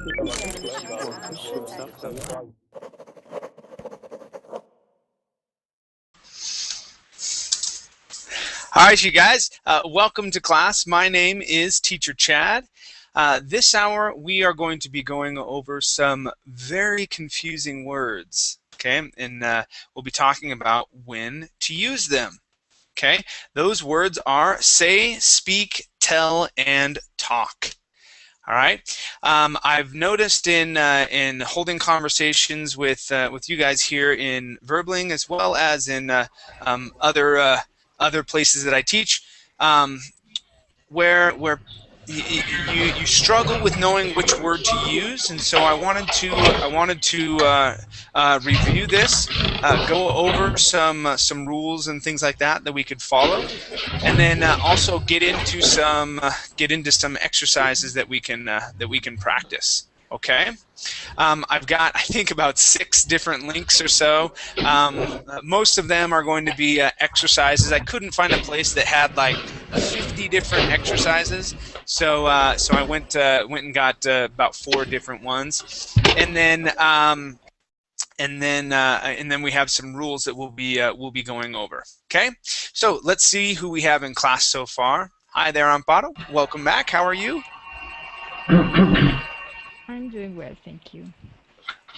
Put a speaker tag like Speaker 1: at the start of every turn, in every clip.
Speaker 1: All right, you guys, welcome to class. My name is Teacher Chad. This hour, we are going to be going over some very confusing words, okay? And we'll be talking about when to use them, okay? Those words are say, speak, tell, and talk. All right. I've noticed in holding conversations with you guys here in Verbling, as well as in other places that I teach, where you struggle with knowing which word to use, and so I wanted to review this, go over some rules and things like that we could follow, and then also get into some exercises that we can practice. Okay. I've got, I think, about 6 different links or so. Most of them are going to be exercises. I couldn't find a place that had like 50 different exercises, so I went and got about 4 different ones, and then we have some rules that we'll be going over. Okay, so let's see who we have in class so far. Hi there, Amparo. Welcome back. How are you?
Speaker 2: I'm doing well, thank you.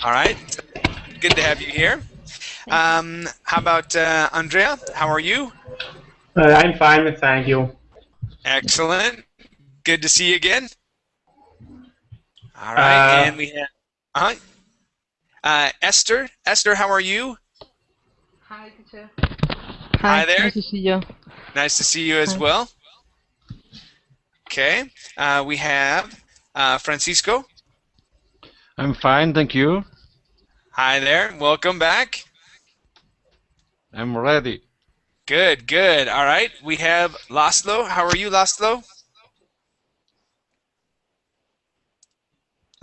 Speaker 1: All right, good to have you here. How about Andrea? How are you?
Speaker 3: I'm fine, thank you.
Speaker 1: Excellent. Good to see you again. All right, and we have Esther. Esther, how are you?
Speaker 4: Hi, teacher.
Speaker 1: Hi there.
Speaker 4: Nice to see you.
Speaker 1: Nice to see you as well. Okay, we have Francisco.
Speaker 5: I'm fine, thank you.
Speaker 1: Hi there. Welcome back.
Speaker 5: I'm ready.
Speaker 1: Good, good. All right. We have Laszlo. How are you, Laszlo?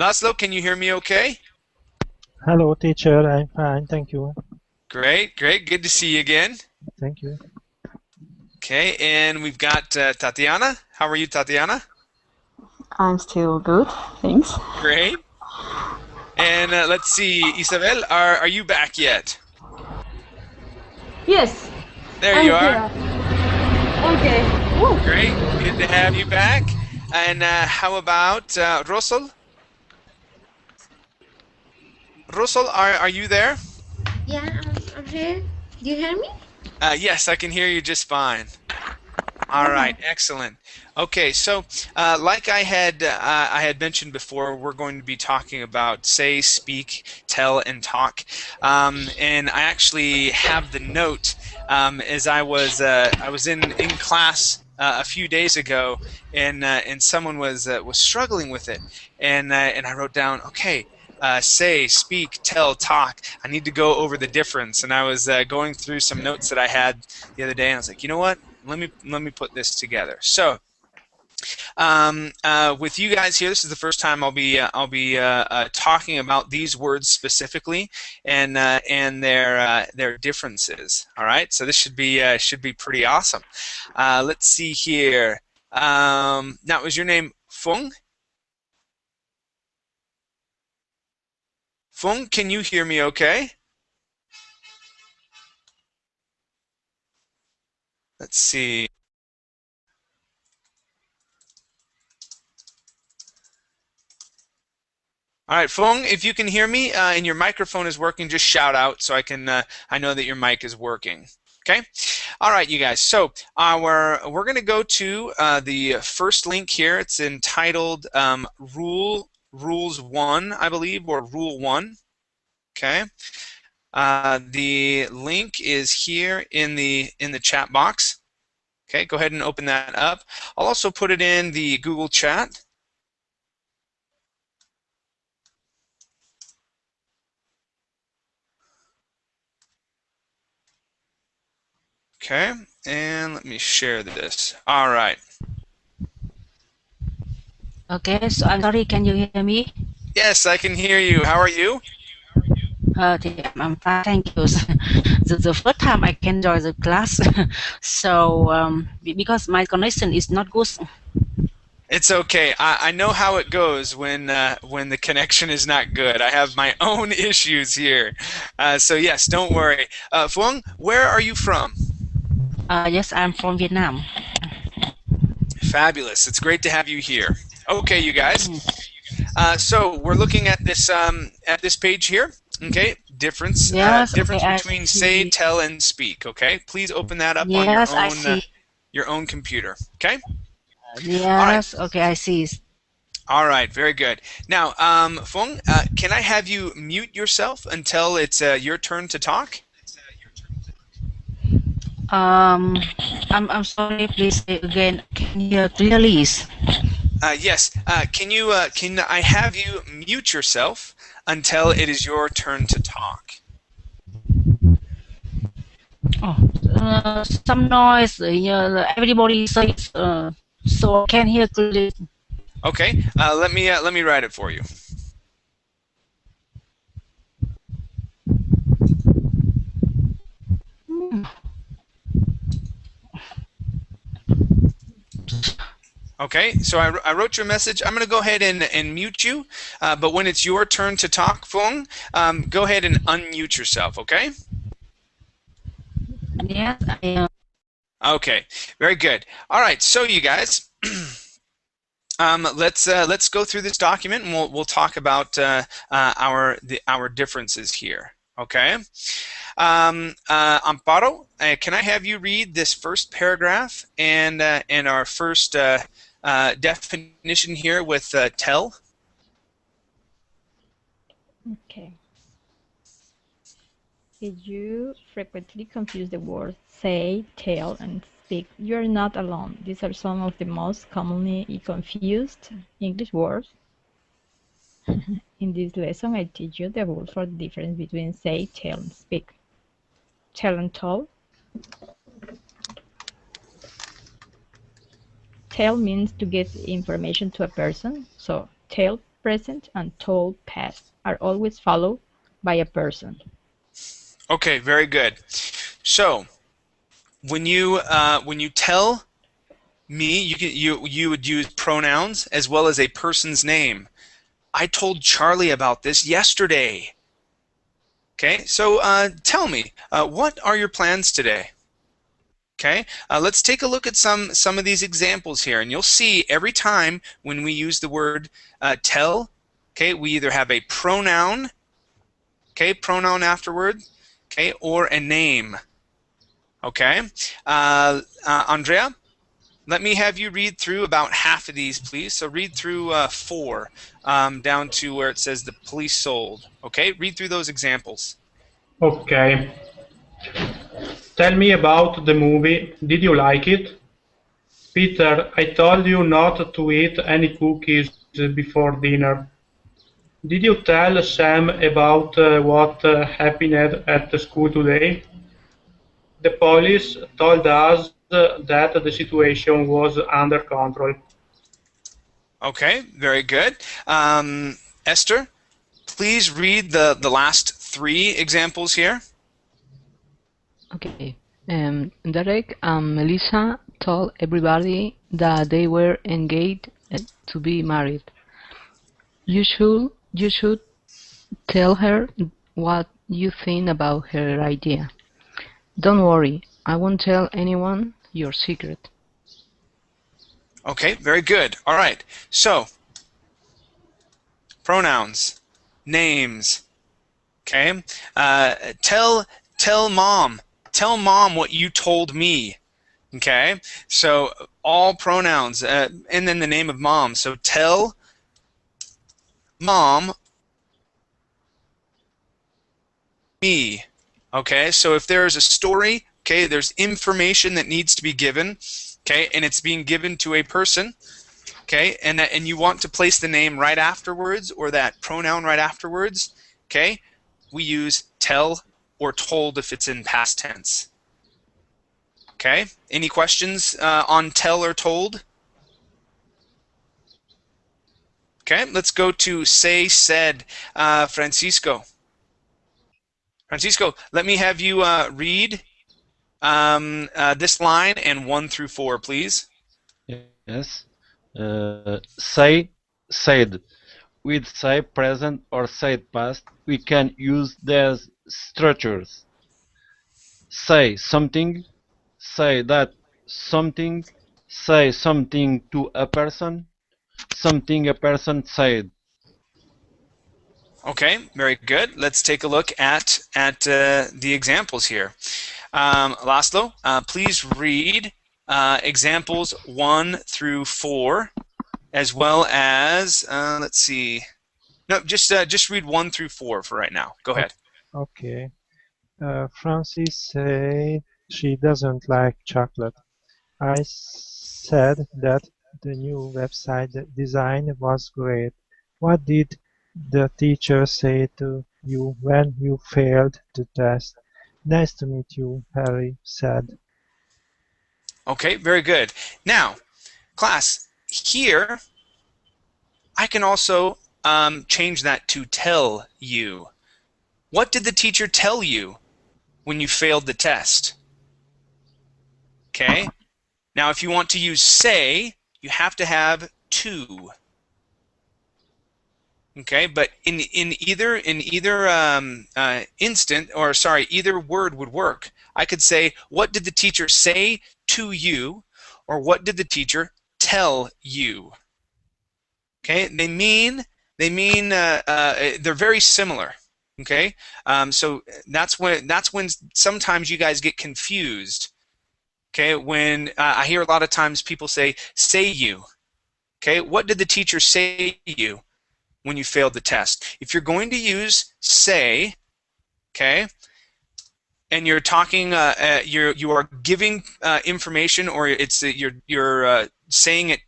Speaker 1: Laszlo, can you hear me okay?
Speaker 6: Hello, teacher. I'm fine, thank you.
Speaker 1: Great, great. Good to see you again.
Speaker 6: Thank you.
Speaker 1: Okay, and we've got Tatiana. How are you, Tatiana?
Speaker 7: I'm still good, thanks.
Speaker 1: Great. And let's see, Isabel, are you back yet?
Speaker 4: Yes.
Speaker 1: There you are.
Speaker 4: Here. Okay. Woo.
Speaker 1: Great. Good to have you back. And how about Rosal? Rosal, are you there?
Speaker 8: Yeah, I'm here. Do you hear me?
Speaker 1: Yes, I can hear you just fine. All right, excellent. Okay, so like I had mentioned before, we're going to be talking about say, speak, tell, and talk. And I actually have the note as I was in class a few days ago, and someone was struggling with it, and I wrote down, okay. Say, speak, tell, talk. I need to go over the difference, and I was going through some notes that I had the other day, and I was like, you know what? Let me put this together. So, with you guys here, this is the first time I'll be talking about these words specifically and their differences. All right, so this should be pretty awesome. Let's see here. Now, was your name Fung? Fung, can you hear me okay? Let's see. All right, Fung, if you can hear me and your microphone is working, just shout out so I know that your mic is working. Okay. All right, you guys. So we're going to go to the first link here. It's entitled Rules 1, I believe, or Rule 1. Okay. The link is here in the chat box. Okay, go ahead and open that up. I'll also put it in the Google chat. Okay, and let me share this. All right.
Speaker 9: Okay, so I'm sorry, can you hear me?
Speaker 1: Yes, I can hear you. How are you?
Speaker 9: I'm fine, thank you. The first time I can join the class, so because my connection is not good.
Speaker 1: It's okay. I know how it goes when the connection is not good. I have my own issues here. So yes, don't worry. Phuong, where are you from?
Speaker 9: Yes, I'm from Vietnam.
Speaker 1: Fabulous. It's great to have you here. Okay, you guys.
Speaker 9: Mm.
Speaker 1: So we're looking at this page here. Okay,
Speaker 9: Yes, okay,
Speaker 1: difference
Speaker 9: I
Speaker 1: between say,
Speaker 9: see.
Speaker 1: tell, and speak. Okay, please open that up on
Speaker 9: Yes, I see.
Speaker 1: your own computer. Okay. All right.
Speaker 9: Yes, okay, I see.
Speaker 1: All right. Very good. Now, Phuong, can I have you mute yourself until it's your turn to talk?
Speaker 9: Um, I'm sorry. Please say again. Can you clearly?
Speaker 1: Yes. Can I have you mute yourself until it is your turn to talk?
Speaker 9: Oh, some noise. Everybody says. So I can hear clearly.
Speaker 1: Okay. Let me write it for you.
Speaker 9: Hmm.
Speaker 1: Okay, so I wrote your message. I'm going to go ahead and mute you, but when it's your turn to talk, Phuong, go ahead and unmute yourself, okay?
Speaker 9: Yes, I.
Speaker 1: Okay, very good. All right, so you guys, let's go through this document and we'll talk about our differences here, okay? Amparo, can I have you read this first paragraph and our first definition here with tell?
Speaker 2: Okay. If you frequently confuse the words say, tell, and speak, you are not alone. These are some of the most commonly confused English words. In this lesson, I teach you the rules for the difference between say, tell, and speak. Tell and told. Tell means to give information to a person, so tell present and told past are always followed by a person.
Speaker 1: Okay, very good. So when you tell me, you would use pronouns as well as a person's name. I told Charlie about this yesterday. Okay, so tell me, what are your plans today? Okay, let's take a look at some of these examples here, and you'll see every time when we use the word tell, okay, we either have a pronoun, okay, pronoun afterward, okay, or a name. Okay, Andrea, let me have you read through about half of these, please. So read through 4 down to where it says the police sold. Okay, read through those examples.
Speaker 3: Okay. Tell me about the movie. Did you like it? Peter, I told you not to eat any cookies before dinner. Did you tell Sam about what happened at the school today? The police told us that the situation was under control.
Speaker 1: Okay, very good. Esther, please read the last 3 examples here.
Speaker 10: Okay. Derek and Melissa told everybody that they were engaged to be married. You should tell her what you think about her idea. Don't worry, I won't tell anyone your secret.
Speaker 1: Okay, very good. All right. So, pronouns, names. Okay. Tell mom. Tell mom what you told me. Okay. So all pronouns and then the name of mom. So tell mom me. Okay. So if there's a story, okay, there's information that needs to be given. Okay, and it's being given to a person. Okay, and you want to place the name right afterwards or that pronoun right afterwards. Okay, we use tell or told if it's in past tense. Okay, any questions on tell or told? Okay, let's go to say, said. Francisco. Francisco, let me have you read this line and 1 through 4, please.
Speaker 5: Yes. Say, said. With say present or said past, we can use these structures. Say something, say that something, say something to a person, something a person said.
Speaker 1: Okay, very good. Let's take a look at the examples here. Laszlo, please read examples 1 through 4, as well as let's see. No, just read 1 through 4 for right now. Go ahead.
Speaker 6: Okay. Francis said she doesn't like chocolate. I said that the new website design was great. What did the teacher say to you when you failed the test? Nice to meet you, Harry said.
Speaker 1: Okay, very good. Now, class, here I can also change that to tell you. What did the teacher tell you when you failed the test? Okay. Now, if you want to use say, you have to have to. Okay, but in either instant, or sorry, either word would work. I could say, what did the teacher say to you, or what did the teacher tell you? Okay, they're very similar. Okay, so that's when sometimes you guys get confused. Okay, when I hear a lot of times people say you. Okay, what did the teacher say to you when you failed the test? If you're going to use say, okay, and you're talking, you are giving information, or you're saying it,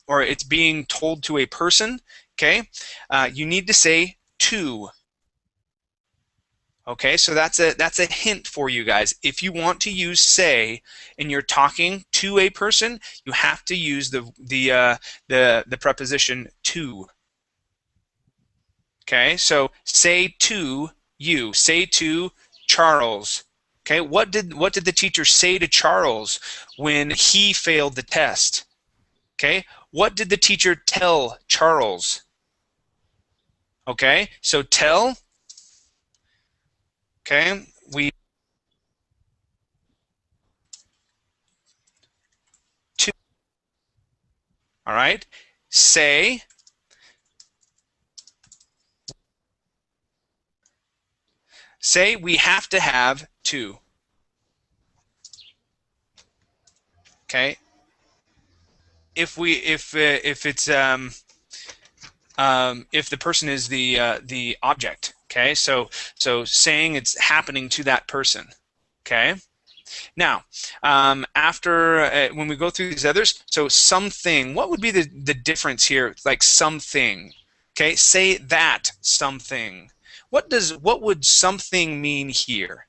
Speaker 1: or it's being told to a person. Okay, you need to say to. Okay, so that's a hint for you guys. If you want to use say and you're talking to a person, you have to use the preposition to. Okay, so say to you, say to Charles. Okay, what did the teacher say to Charles when he failed the test? Okay, what did the teacher tell Charles? Okay, so tell. Okay, to. All right, say. Say we have to have to. Okay, if it's if the person is the object. Okay, so saying it's happening to that person. Okay. Now, after when we go through these others, so something. What would be the difference here? Like something. Okay, say that something. What would something mean here?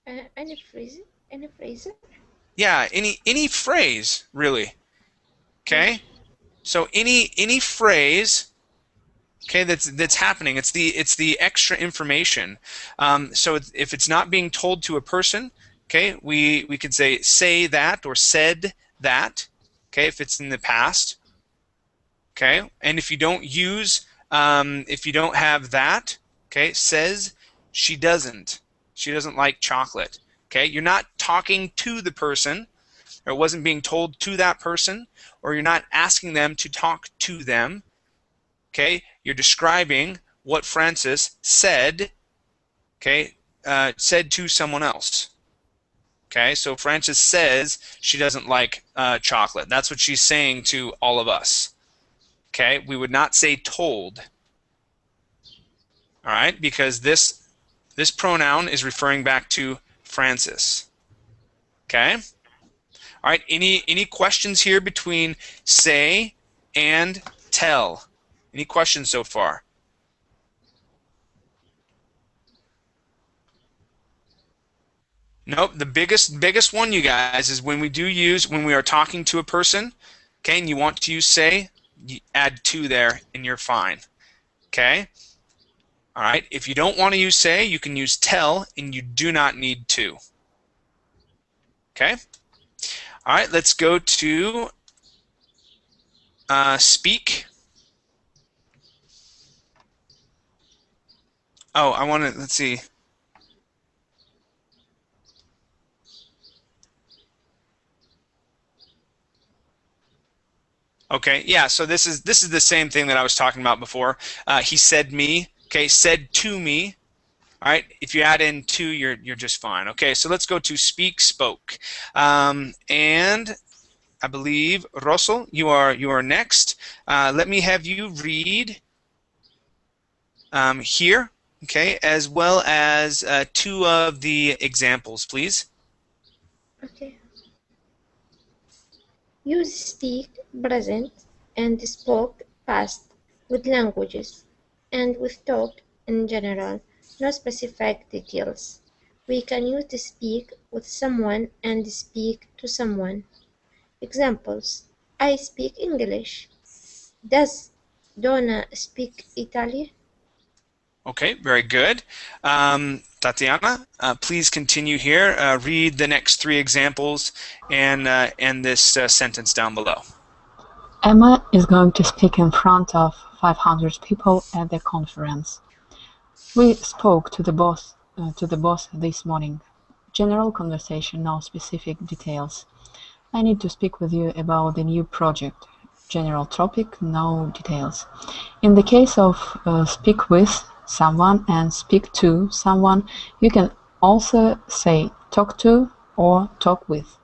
Speaker 8: Any phrase? Any phrase?
Speaker 1: Yeah, any phrase really. Okay, so any phrase. Okay, that's happening. It's the extra information. So if it's not being told to a person, okay, we could say that or said that. Okay, if it's in the past. Okay, and if you don't use if you don't have that, okay, says she doesn't like chocolate. Okay, you're not talking to the person, or it wasn't being told to that person, or you're not asking them to talk to them. Okay, you're describing what Francis said. Okay, said to someone else. Okay, so Francis says she doesn't like chocolate. That's what she's saying to all of us. Okay, we would not say told. All right, because this pronoun is referring back to Francis. Okay. All right. Any questions here between say and tell? Any questions so far? Nope. The biggest one, you guys, is when we are talking to a person. Okay, and you want to use say, you add to there, and you're fine. Okay. All right. If you don't want to use say, you can use tell, and you do not need to. Okay. All right. Let's go to speak. Oh, I want to. Let's see. Okay, yeah, so this is the same thing that I was talking about before. He said me, okay, said to me. All right, if you add in to, you're just fine. Okay, so let's go to speak, spoke. And I believe Russell, you are next. Let me have you read here, okay, as well as two of the examples, please.
Speaker 8: Okay. Use speak present and spoke past with languages and with talk in general, no specific details. We can use to speak with someone and speak to someone. Examples: I speak English. Does Donna speak Italian?
Speaker 1: Okay, very good. Tatiana, please continue here. Read the next three examples and this sentence down below.
Speaker 7: Emma is going to speak in front of 500 people at the conference. We spoke to the boss this morning. General conversation, no specific details. I need to speak with you about the new project. General topic, no details. In the case of speak with someone and speak to someone, you can also say talk to or talk with.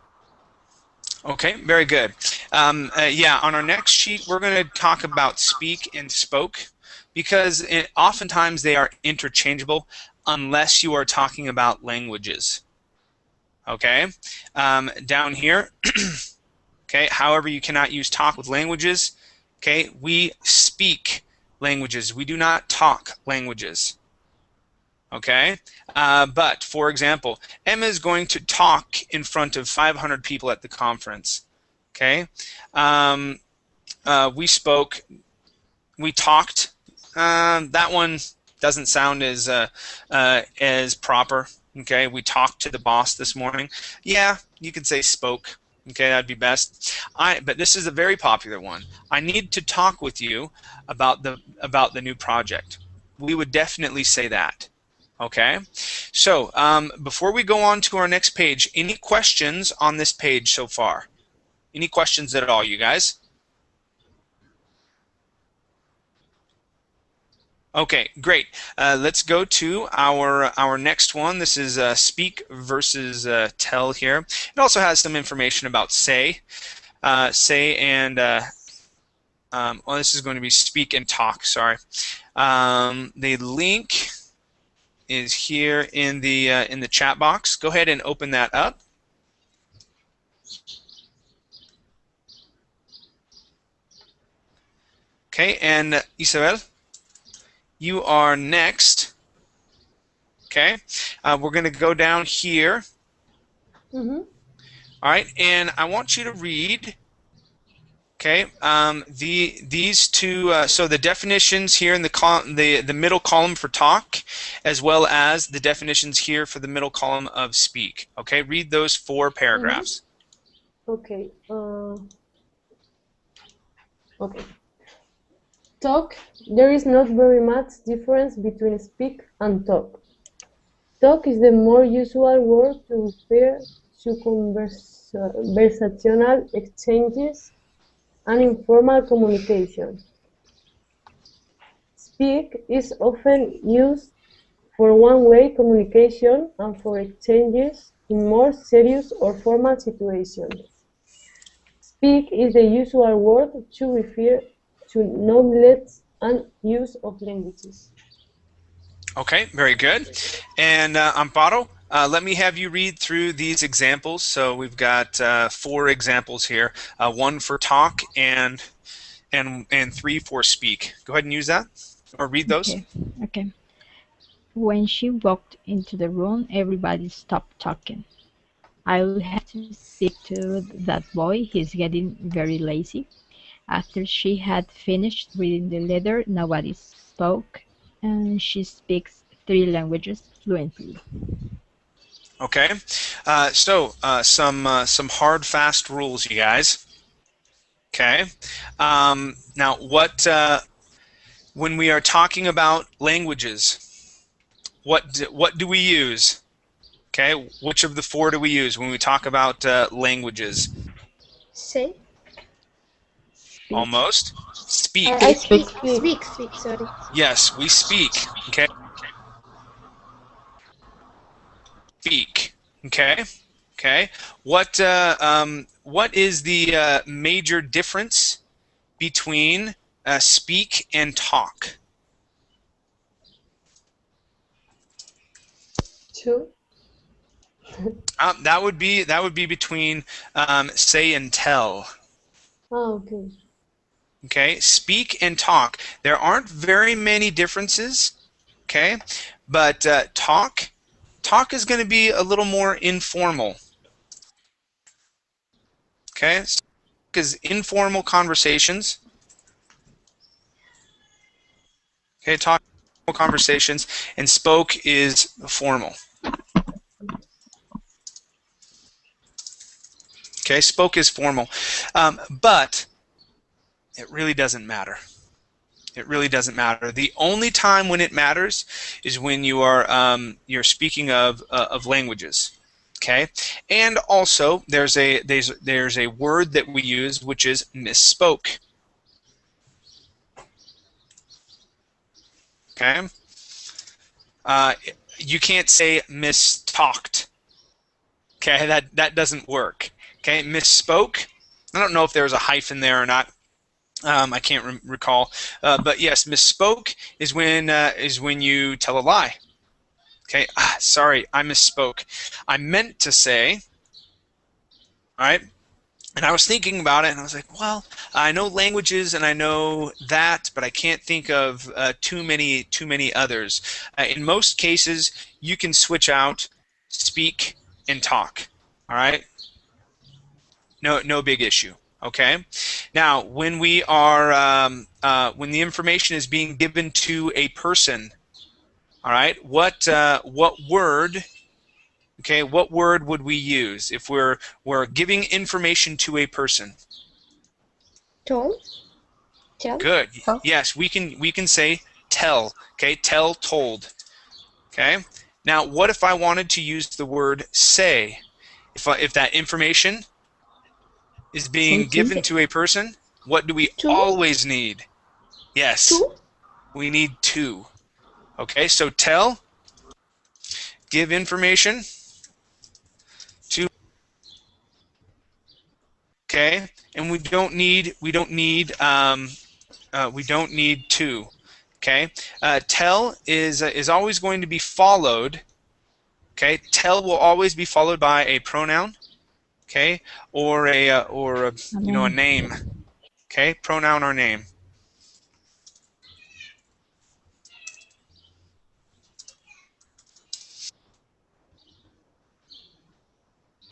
Speaker 1: Okay, very good. Yeah, on our next sheet, we're going to talk about speak and spoke because oftentimes they are interchangeable unless you are talking about languages. Okay, down here, okay, however, you cannot use talk with languages. Okay, we speak languages. We do not talk languages. Okay, but for example, Emma is going to talk in front of 500 people at the conference. Okay, we spoke, we talked. That one doesn't sound as proper. Okay, we talked to the boss this morning. Yeah, you could say spoke. Okay, that'd be best. But this is a very popular one. I need to talk with you about the new project. We would definitely say that. Okay, so before we go on to our next page, any questions on this page so far? Any questions at all, you guys? Okay, great. Let's go to our next one. This is speak versus tell here. It also has some information about say and well, this is going to be speak and talk. Sorry. The link is here in the chat box. Go ahead and open that up. Okay, and Isabel, you are next. Okay, we're going to go down here.
Speaker 4: Mm-hmm.
Speaker 1: All right, and I want you to read. Okay, these two. So the definitions here in the middle column for talk, as well as the definitions here for the middle column of speak. Okay, read those four paragraphs.
Speaker 4: Okay. Okay. Talk. There is not very much difference between speak and talk. Talk is the more usual word to refer to conversational exchanges and informal communication. Speak is often used for one-way communication and for exchanges in more serious or formal situations. Speak is the usual word to refer to knowledge and use of languages.
Speaker 1: Okay, very good. And Amparo, let me have you read through these examples. So we've got four examples here, one for talk and three for speak. Go ahead and use that, or read those.
Speaker 2: Okay. When she walked into the room, everybody stopped talking. I will have to speak to that boy. He's getting very lazy. After she had finished reading the letter, nobody spoke And she speaks 3 languages fluently.
Speaker 1: Okay, some hard, fast rules, you guys. Okay, now when we are talking about languages, what do we use? Okay, which of the 4 do we use when we talk about languages?
Speaker 8: Say.
Speaker 2: Speak.
Speaker 1: Almost. Speak.
Speaker 8: I
Speaker 7: Speak.
Speaker 8: speak, sorry.
Speaker 1: Yes, we speak. Okay. Speak. Okay. Okay. What is the major difference between speak and talk?
Speaker 4: 2.
Speaker 1: That would be between say and tell.
Speaker 4: Okay.
Speaker 1: Okay, speak and talk. There aren't very many differences. Okay, but talk is going to be a little more informal. Okay, because informal conversations. Okay, talk conversations, and spoke is formal. Okay, spoke is formal, but it really doesn't matter. It really doesn't matter. The only time when it matters is when you are you're speaking of languages. Okay, and also there's a word that we use which is misspoke. Okay, you can't say mistalked. Okay, that doesn't work. Okay, misspoke. I don't know if there's a hyphen there or not. I can't recall, but yes, misspoke is when you tell a lie. Okay, sorry, I misspoke. I meant to say, all right, and I was thinking about it, and I was like, well, I know languages and I know that, but I can't think of too many others. In most cases, you can switch out speak and talk. All right, no big issue. Okay. Now, when we are when the information is being given to a person, all right, what word? Okay, what word would we use if we're giving information to a person?
Speaker 8: Tell. Tell.
Speaker 1: Good.
Speaker 7: Tell.
Speaker 1: Yes, we can say tell. Okay, tell, told. Okay. Now, what if I wanted to use the word say? If that information is being given to a person, what do we
Speaker 8: To.
Speaker 1: always need? Yes,
Speaker 8: To.
Speaker 1: we need to. Okay, so tell, give information to. Okay, and we don't need to. Okay, tell is always going to be followed. Okay, tell will always be followed by a pronoun. Okay, or a name. Okay, pronoun or name.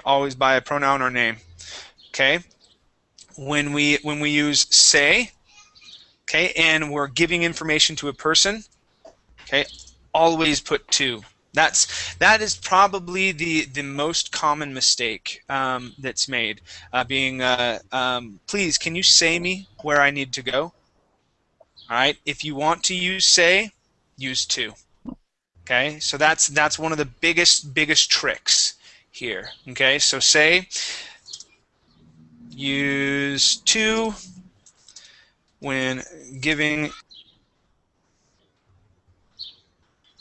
Speaker 1: Always by a pronoun or name. Okay, when we use say, okay, and we're giving information to a person, okay, always put to. That is probably the most common mistake that's made. Please, can you say me where I need to go? All right. If you want to use say, use to. Okay. So that's one of the biggest tricks here. Okay. So say, use to when giving.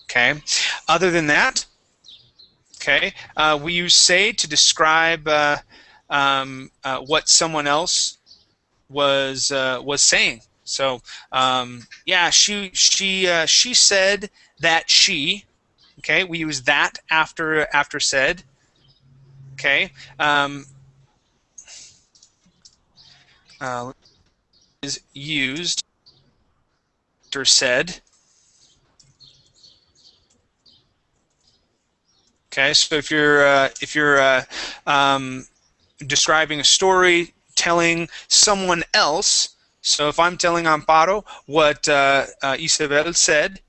Speaker 1: Okay. Other than that, okay, we use say to describe what someone else was saying. So yeah, she said that she. Okay, we use that after said. Okay. Is used after said. Okay, so if you're describing a story, telling someone else. So if I'm telling Amparo what Isabel said,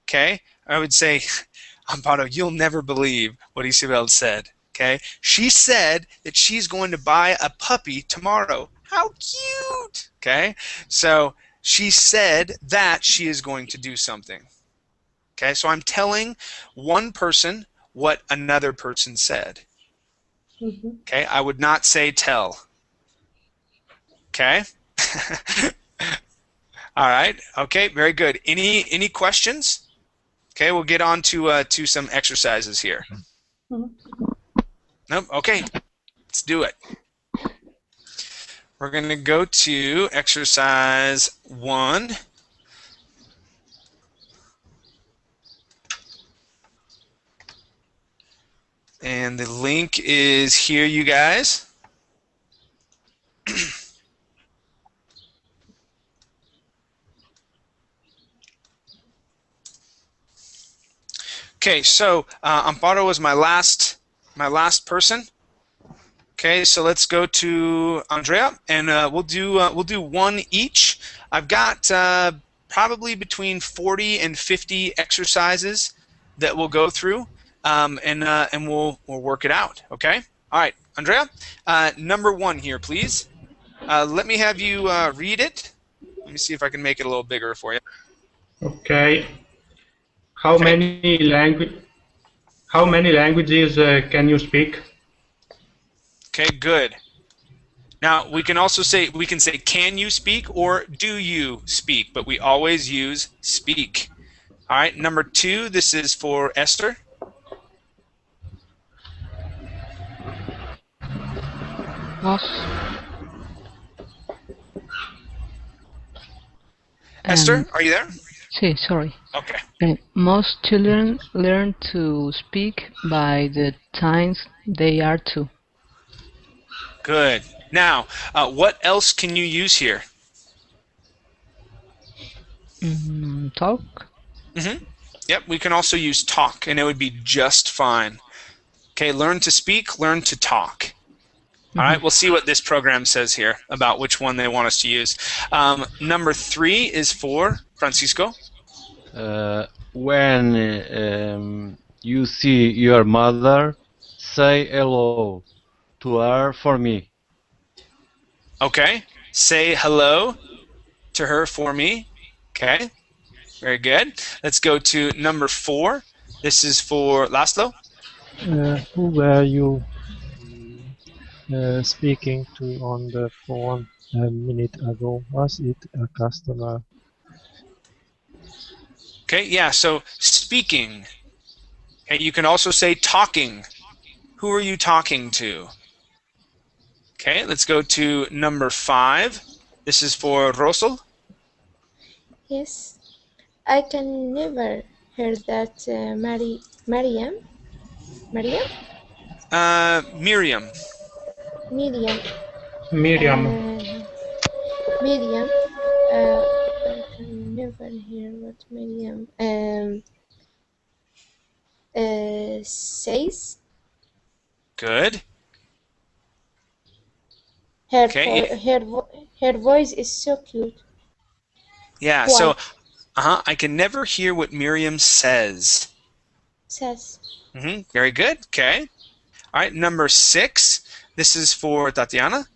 Speaker 1: okay, I would say, Amparo, you'll never believe what Isabel said. Okay, she said that she's going to buy a puppy tomorrow. How cute! Okay, so she said that she is going to do something. Okay, so I'm telling one person what another person said. Okay, I would not say tell. Okay. All right. Okay. Very good. Any questions? Okay, we'll get on to some exercises here. Nope. Okay. Let's do it. We're going to go to exercise 1. And the link is here, you guys. Okay, so Amparo was my last person. Okay, so let's go to Andrea, and we'll do one each. I've got probably between 40 and 50 exercises that we'll go through, and we'll work it out. Okay. All right, Andrea. Number 1 here, please. Let me have you read it. Let me see if I can make it a little bigger for you.
Speaker 3: Okay. How many languages can you speak?
Speaker 1: Okay, good. Now we can say can you speak or do you speak, but we always use speak. All right, number 2, this is for Esther. Esther, are you there?
Speaker 10: Sí, sorry.
Speaker 1: Okay.
Speaker 10: Most children learn to speak by the times they are 2.
Speaker 1: Good. Now, what else can you use here?
Speaker 10: Talk.
Speaker 1: Yep, we can also use talk, and it would be just fine. Okay, learn to speak, learn to talk. All right, we'll see what this program says here about which one they want us to use. Number 3 is for Francisco.
Speaker 5: When you see your mother, say hello to her for me.
Speaker 1: Okay, say hello to her for me. Okay, very good. Let's go to number 4. This is for Laszlo.
Speaker 6: Who were you speaking to on the phone a minute ago? Was it a customer?
Speaker 1: Okay, yeah, so speaking. Okay, you can also say talking. Who are you talking to? Okay, let's go to number 5. This is for Rosal.
Speaker 8: Yes, I can never hear that Miriam.
Speaker 1: Miriam.
Speaker 8: Miriam. Miriam. I can never hear what Miriam says.
Speaker 1: Good.
Speaker 8: Her voice is so cute.
Speaker 1: Yeah,
Speaker 8: Why?
Speaker 1: so I can never hear what Miriam says. Very good. Okay. All right, number 6. This is for Tatiana.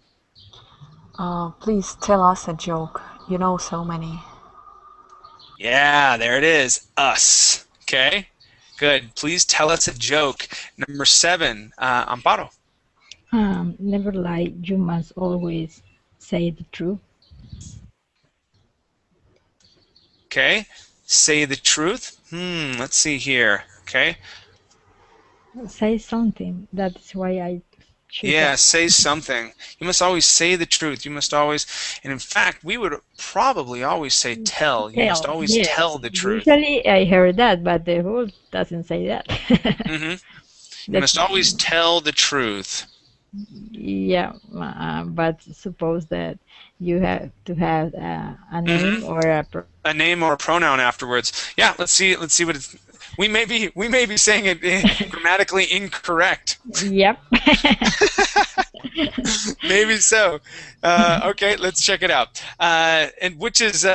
Speaker 7: Please tell us a joke. You know so many.
Speaker 1: Yeah, there it is. Us. Okay. Good. Please tell us a joke. Number 7, Amparo.
Speaker 2: Never lie. You must always say the truth.
Speaker 1: Okay. Say the truth. Let's see here. Okay.
Speaker 2: Say something. That's why I choose
Speaker 1: Yeah,
Speaker 2: that.
Speaker 1: say something. You must always say the truth. You must always, and in fact, we would probably always say tell. You must always
Speaker 2: yes.
Speaker 1: tell the truth.
Speaker 2: Usually I heard that, but the rule doesn't say that.
Speaker 1: You must always tell the truth.
Speaker 2: Yeah, but suppose that you have to have a name or
Speaker 1: a name or a pronoun afterwards. Yeah, let's see what it's. We may be saying it grammatically incorrect.
Speaker 2: Yep.
Speaker 1: Maybe so. Okay, let's check it out. And which is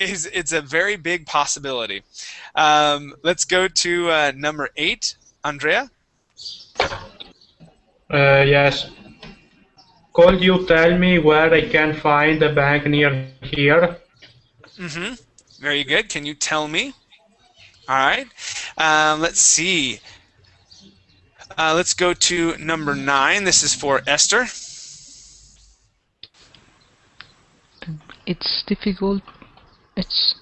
Speaker 1: It's a very big possibility. Let's go to number 8, Andrea.
Speaker 3: Yes. Could you tell me where I can find a bank near here?
Speaker 1: Mm-hmm. Very good. Can you tell me? All right. Let's see. Let's go to number 9. This is for Esther.
Speaker 10: It's difficult. It's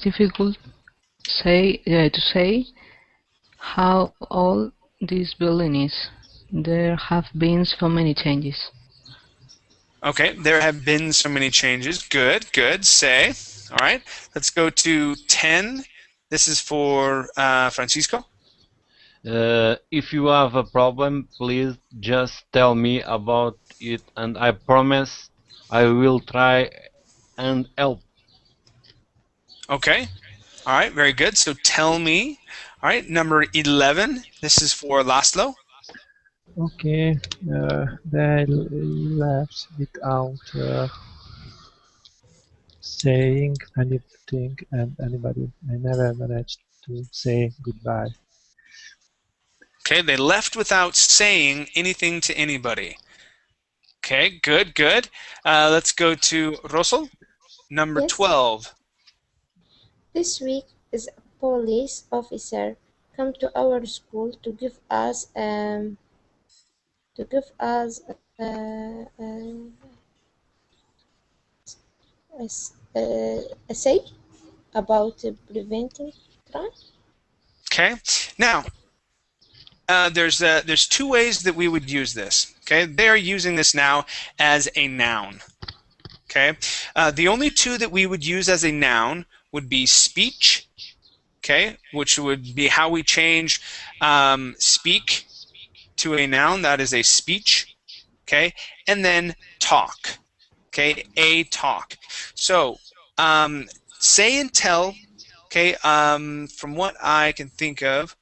Speaker 10: difficult to say how old this building is. There have been so many changes.
Speaker 1: Okay, there have been so many changes. Good, good. Say. All right. Let's go to 10. This is for Francisco.
Speaker 5: If you have a problem, please just tell me about it, and I promise I will try and help.
Speaker 1: Okay. All right, very good. So tell me. All right, number 11. This is for Laszlo.
Speaker 6: Okay, they left without saying anything and anybody. I never managed to say goodbye.
Speaker 1: Okay, they left without saying anything to anybody. Okay, good, good. Let's go to Rosal, number
Speaker 8: Yes.
Speaker 1: 12.
Speaker 8: This week is a police officer come to our school to give us a essay about preventing crime.
Speaker 1: Okay, now there's 2 ways that we would use this. Okay, they are using this now as a noun. Okay, the only 2 that we would use as a noun would be speech. Okay, which would be how we change speak to a noun. That is a speech. Okay, and then talk. Okay, a talk. So say and tell. Okay, from what I can think of,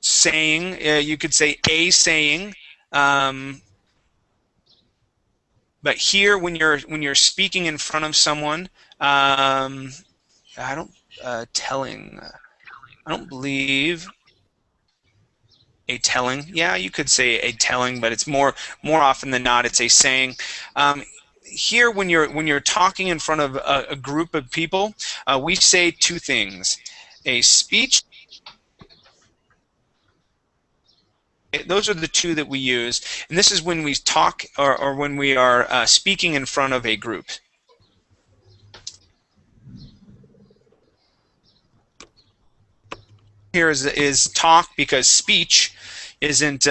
Speaker 1: saying, you could say a saying, but here when you're speaking in front of someone, I don't telling. I don't believe a telling. Yeah, you could say a telling, but it's more often than not it's a saying. Here, when you're talking in front of a group of people, we say 2 things: a speech. Those are the 2 that we use, and this is when we talk or when we are speaking in front of a group. Here is talk because speech isn't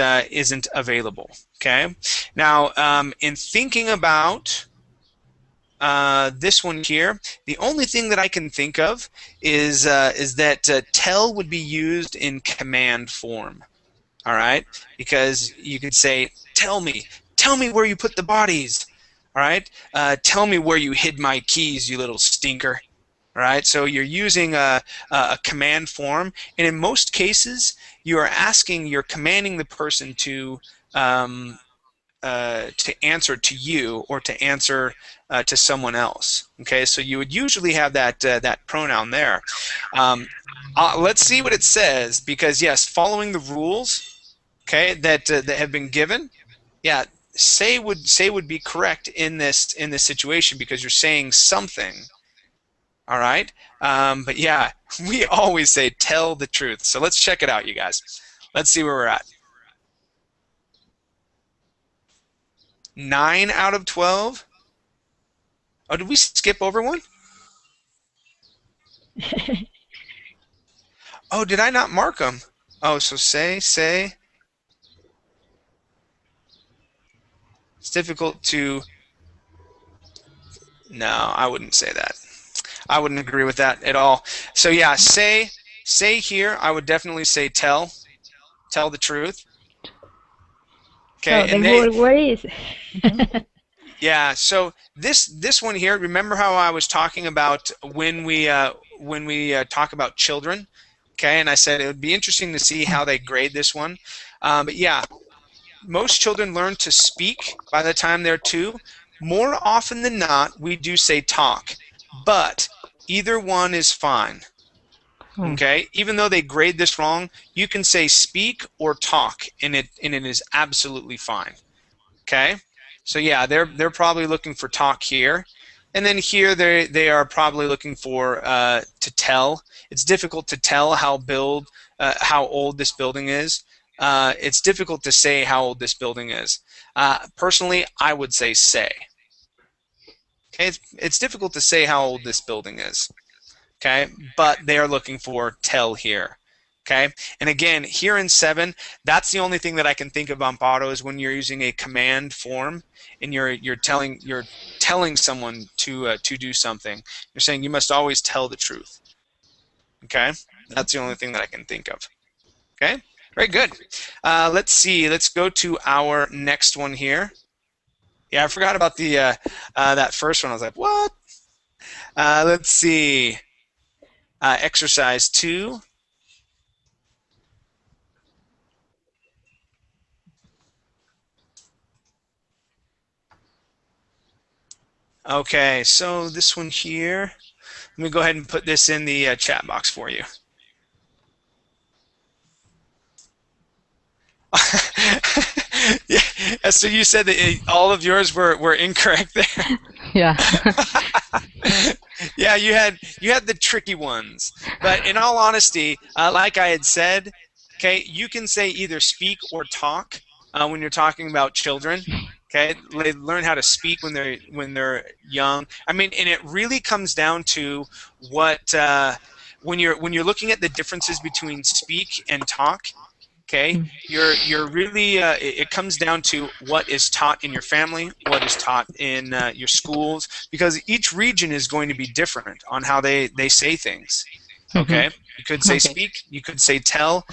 Speaker 1: available. Okay. Now, in thinking about this one here, the only thing that I can think of is that tell would be used in command form. All right, because you could say, tell me where you put the bodies. All right, tell me where you hid my keys, you little stinker. All right, so you're using a command form, and in most cases, you're commanding the person to answer to you or to answer to someone else. Okay, so you would usually have that pronoun there. Let's see what it says, because yes, following the rules, okay, that have been given, yeah, say would be correct in this situation because you're saying something. All right, but yeah, we always say tell the truth. So let's check it out, you guys. Let's see where we're at. 9 out of 12. Oh, did we skip over one? Oh, did I not mark them? Oh, so say. It's difficult to. No, I wouldn't say that. I wouldn't agree with that at all. So yeah, say here, I would definitely say tell the truth. Okay,
Speaker 2: So
Speaker 1: and
Speaker 2: the word where is?
Speaker 1: yeah, so this one here, remember how I was talking about when we talk about children, okay, and I said it would be interesting to see how they grade this one. But yeah, most children learn to speak by the time they're 2, More often than not, we do say talk, but either one is fine. Okay, even though they grade this wrong, you can say speak or talk, and it is absolutely fine. Okay, so yeah, they're probably looking for talk here, and then here they are probably looking for to tell. It's difficult to tell how old this building is. It's difficult to say how old this building is. Personally, I would say. Okay, it's difficult to say how old this building is. Okay, but they are looking for tell here. Okay, and again, here in 7, that's the only thing that I can think of, Amparo, is when you're using a command form and you're telling someone to do something. You're saying you must always tell the truth. Okay, that's the only thing that I can think of. Okay, very good. Let's see. Let's go to our next one here. Yeah, I forgot about the that first one. I was like, what? Let's see. Exercise 2. Okay, so this one here, let me go ahead and put this in the chat box for you. Yeah, so you said that all of yours were incorrect there.
Speaker 10: Yeah.
Speaker 1: Yeah, you had the tricky ones, but in all honesty, like I had said, okay, you can say either speak or talk when you're talking about children. Okay, they learn how to speak when they're young. I mean, and it really comes down to what when you're looking at the differences between speak and talk. Okay, you're really it comes down to what is taught in your family, what is taught in your schools, because each region is going to be different on how they say things. Okay, you could say speak, you could say tell,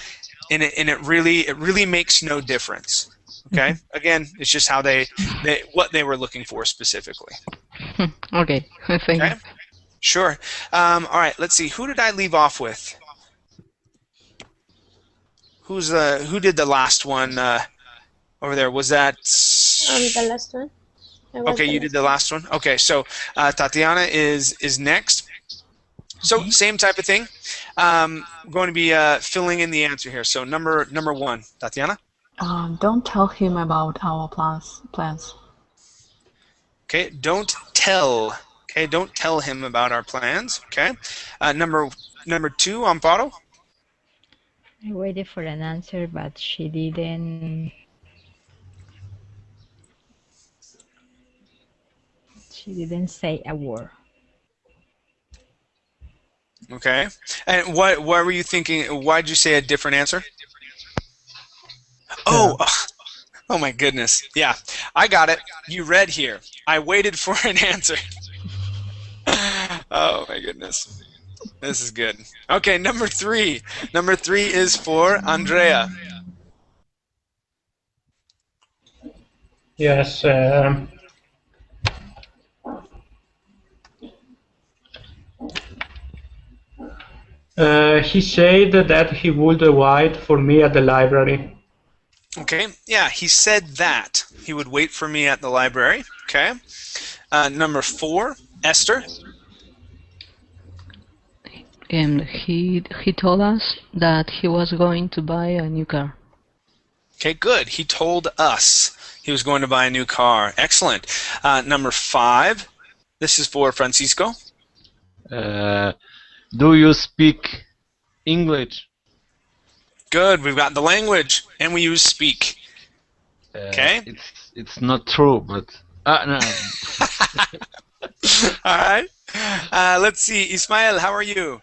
Speaker 1: and it really makes no difference. Okay, again, it's just how what they were looking for specifically.
Speaker 10: Okay, thank you.
Speaker 1: Sure. All right, let's see. Who did I leave off with? Who did the last one over there? Was that?
Speaker 8: The last one.
Speaker 1: Okay, you did the last one. Okay, so Tatiana is next. So same type of thing. Going to be filling in the answer here. So number 1, Tatiana.
Speaker 7: Don't tell him about our plans.
Speaker 1: Okay, don't tell. Okay, don't tell him about our plans. Okay, number 2, Amparo.
Speaker 2: I waited for an answer, but she didn't. She didn't say a word.
Speaker 1: Okay, and what were you thinking? Why did you say a different answer? Oh, oh my goodness. Yeah, I got it. You read here. I waited for an answer. Oh my goodness. This is good. Okay, number 3. Number 3 is for Andrea.
Speaker 3: Yes. He said that he would wait for me at the library.
Speaker 1: Okay, yeah, he said that. He would wait for me at the library. Okay. Number 4, Esther.
Speaker 10: And he told us that he was going to buy a new car.
Speaker 1: Okay, good. He told us he was going to buy a new car. Excellent. Number 5, this is for Francisco.
Speaker 5: Do you speak English?
Speaker 1: Good. We've got the language, and we use speak. Okay.
Speaker 5: It's not true, but no.
Speaker 1: All right. Let's see, Ismael. How are you?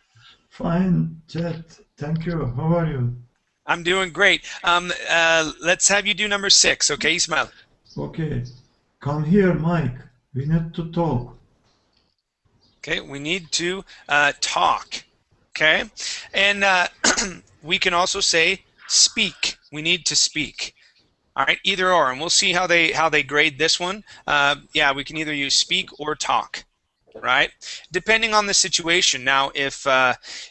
Speaker 11: Fine, Chet. Thank you. How are you?
Speaker 1: I'm doing great. Let's have you do number 6, okay, Ismael?
Speaker 11: Okay. Come here, Mike. We need to talk.
Speaker 1: Okay, we need to talk. Okay, and we can also say speak. We need to speak. All right, either or, and we'll see how they grade this one. Yeah, we can either use speak or talk. Right, depending on the situation. Now, if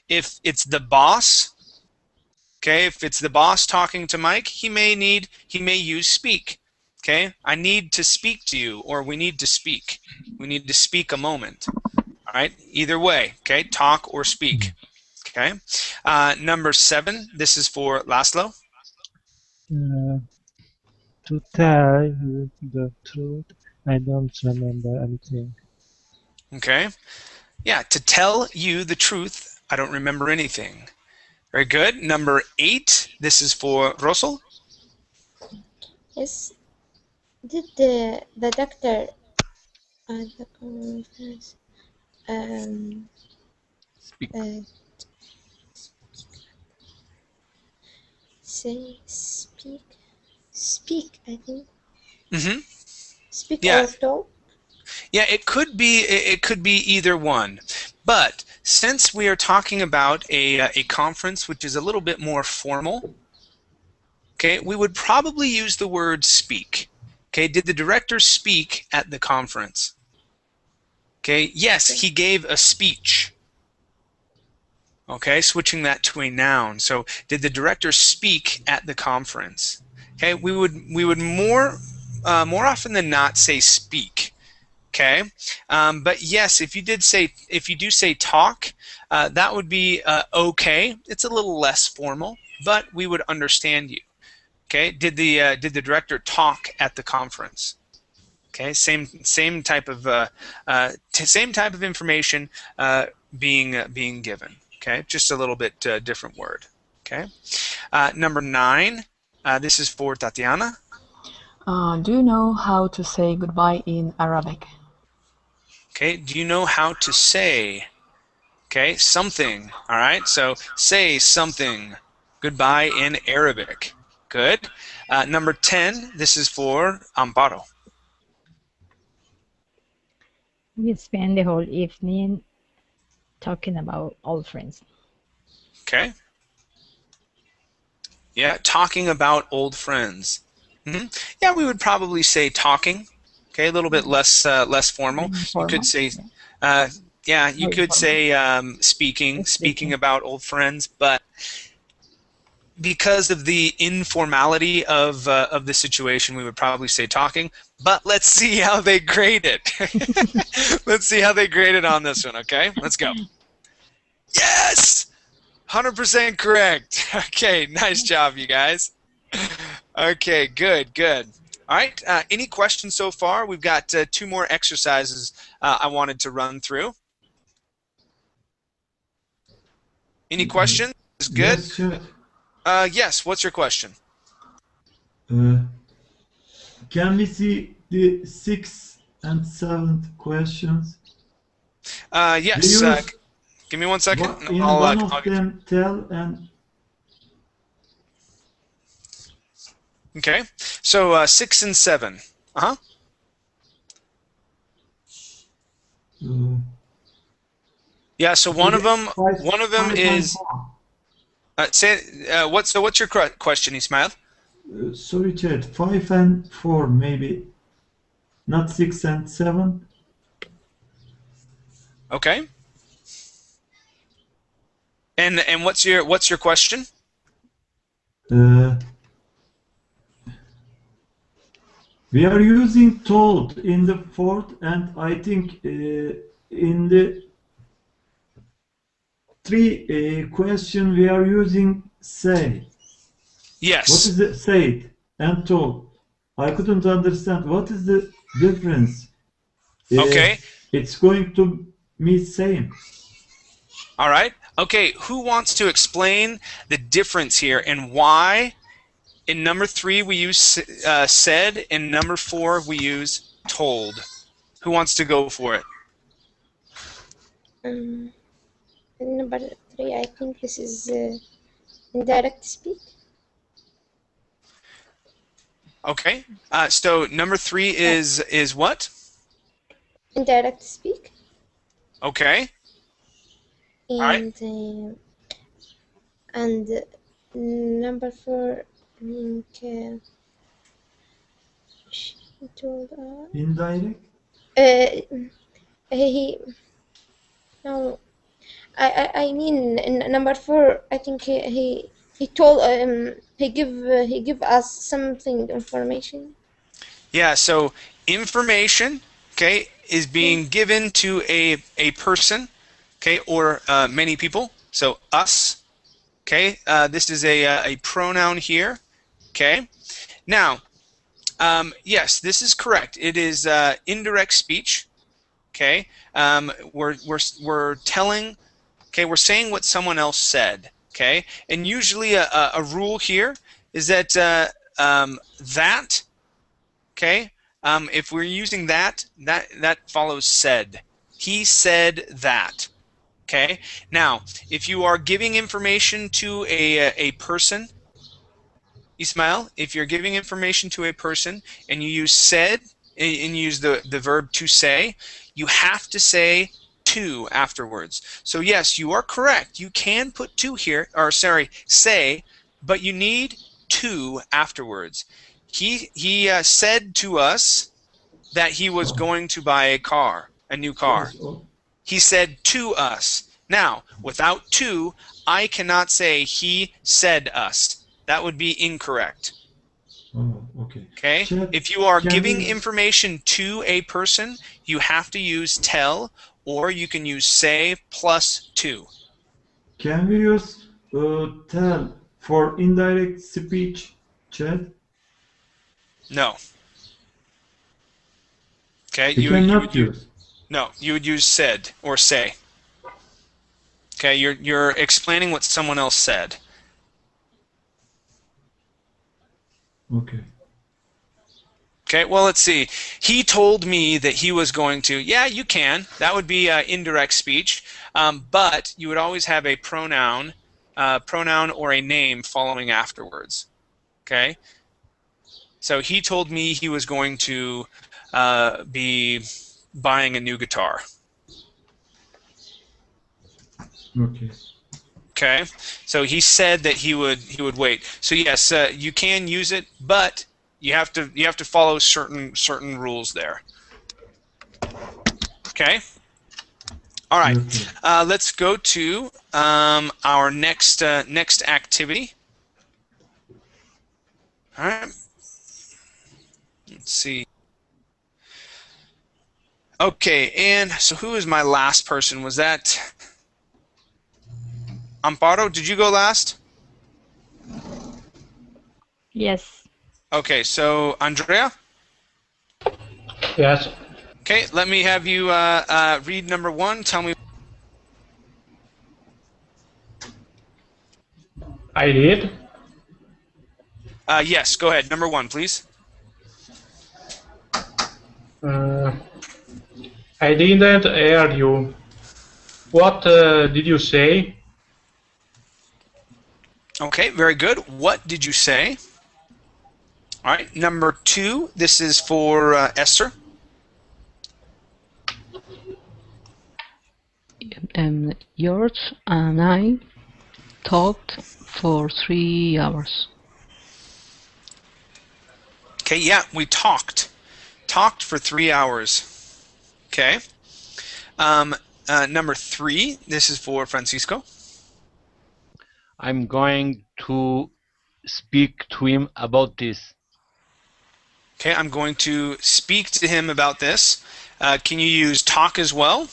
Speaker 1: it's the boss, okay, if it's the boss talking to Mike, he may use speak. Okay, I need to speak to you, or we need to speak. We need to speak a moment. All right, either way. Okay, talk or speak. Okay, number 7. This is for Laszlo.
Speaker 6: To tell you the truth, I don't remember anything.
Speaker 1: Okay, yeah, to tell you the truth, I don't remember anything. Very good. Number 8. This is for Rosal.
Speaker 8: Yes. Did the doctor at the conference
Speaker 5: Speak.
Speaker 8: say speak, I think.
Speaker 1: Mm-hmm.
Speaker 8: Speak
Speaker 1: Yeah.
Speaker 8: or talk?
Speaker 1: Yeah, it could be either one. But since we are talking about a conference which is a little bit more formal, okay, we would probably use the word speak. Okay, did the director speak at the conference? Okay, yes, he gave a speech. Okay, switching that to a noun. So, did the director speak at the conference? Okay, we would more often than not say speak. Okay, but yes, if you do say talk, that would be okay. It's a little less formal, but we would understand you. Okay, did the director talk at the conference? Okay, same type of information being given. Okay, just a little bit different word. Okay, number 9. This is for Tatiana.
Speaker 7: Do you know how to say goodbye in Arabic?
Speaker 1: Okay, do you know how to say, okay, something? All right, so say something. Goodbye in Arabic. Good. Number 10. This is for Amparo.
Speaker 2: We spend the whole evening talking about old friends.
Speaker 1: Okay. Yeah, talking about old friends. Yeah, we would probably say talking. Okay, a little bit less formal. You could say, you could say speaking about old friends, but because of the informality of the situation, we would probably say talking. But let's see how they grade it. Let's see how they grade it on this one. Okay, let's go. Yes. 100% correct. Okay, nice job, you guys. Okay, good. All right, any questions so far? We've got 2 more exercises I wanted to run through. Any questions? Good?
Speaker 11: Yes, chef.
Speaker 1: Yes, what's your question?
Speaker 11: Can we see the 6th and 7th questions?
Speaker 1: Yes. Give me 1 second.
Speaker 11: In one of them, tell and...
Speaker 1: Okay, so 6 and 7. Yeah, so one of them is... what's your question, Ismail?
Speaker 11: Sorry, Chad. 5 and 4, maybe. Not 6 and 7.
Speaker 1: Okay. And what's your question?
Speaker 11: We are using told in the 4th, and I think in the 3 question we are using say.
Speaker 1: Yes.
Speaker 11: What is the said and told? I couldn't understand. What is the difference?
Speaker 1: Okay.
Speaker 11: It's going to be same.
Speaker 1: All right. Okay, who wants to explain the difference here and why in number 3 we use said, and number 4 we use told? Who wants to go for it?
Speaker 8: Number 3, I think this is indirect speak.
Speaker 1: Okay. So number 3 is what?
Speaker 8: Indirect speak.
Speaker 1: Okay.
Speaker 8: And and number 4, I think she told
Speaker 11: indirect.
Speaker 8: He no, I mean in number 4, I think he told he give us something information.
Speaker 1: Yeah, so information, okay, is being given to a person, okay, or many people. So us, okay. This is a pronoun here, okay. Now, yes, this is correct. It is indirect speech, okay. We're telling, okay, we're saying what someone else said, okay. And usually a rule here is that that. Okay, if we're using that follows said. He said that. Okay. Now, if you are giving information to a person, Ismail, if you're giving information to a person and you use said and you use the verb to say, you have to say to afterwards. So yes, you are correct. You can put to here, or sorry, say, but you need to afterwards. He said to us that he was
Speaker 11: Oh,
Speaker 1: going to buy a new car.
Speaker 11: yes. Oh,
Speaker 1: He said to us. Now, without to, I cannot say he said us. That would be incorrect.
Speaker 11: oh, okay.
Speaker 1: Okay?
Speaker 11: Chat,
Speaker 1: If you are
Speaker 11: can
Speaker 1: giving
Speaker 11: we
Speaker 1: information to a person, you have to use tell, or you can use say plus to.
Speaker 11: use tell for indirect speech, chat?
Speaker 1: No. Okay?
Speaker 11: We
Speaker 1: You
Speaker 11: cannot
Speaker 1: would use
Speaker 11: use.
Speaker 1: no. You would use said or say. Okay? You're explaining what someone else said.
Speaker 11: Okay.
Speaker 1: Okay, well, let's see. He told me that he was going to. Yeah, you can. That would be indirect speech. But you would always have a pronoun or a name following afterwards. Okay? So he told me he was going to be buying a new guitar.
Speaker 11: Okay.
Speaker 1: Okay? So he said that he would wait. So yes, you can use it, but you have to follow certain rules there. Okay? All right.
Speaker 11: Okay.
Speaker 1: Let's go to our next activity. All right. Let's see. Okay, and so who is my last person? Was that Amparo? Did you go last?
Speaker 2: Yes.
Speaker 1: Okay, so Andrea.
Speaker 3: Yes.
Speaker 1: Okay, let me have you read number 1. Tell me.
Speaker 3: I did.
Speaker 1: Yes, go ahead. Number 1, please.
Speaker 3: Uh, I didn't hear you. What did you say?
Speaker 1: Okay, very good. What did you say? All right, number 2. This is for Esther.
Speaker 10: George and I talked for 3 hours.
Speaker 1: Okay, yeah, we talked for 3 hours. Okay. Number 3. This is for Francisco.
Speaker 5: I'm going to speak to him about this.
Speaker 1: Okay, I'm going to speak to him about this. Can you use talk as well?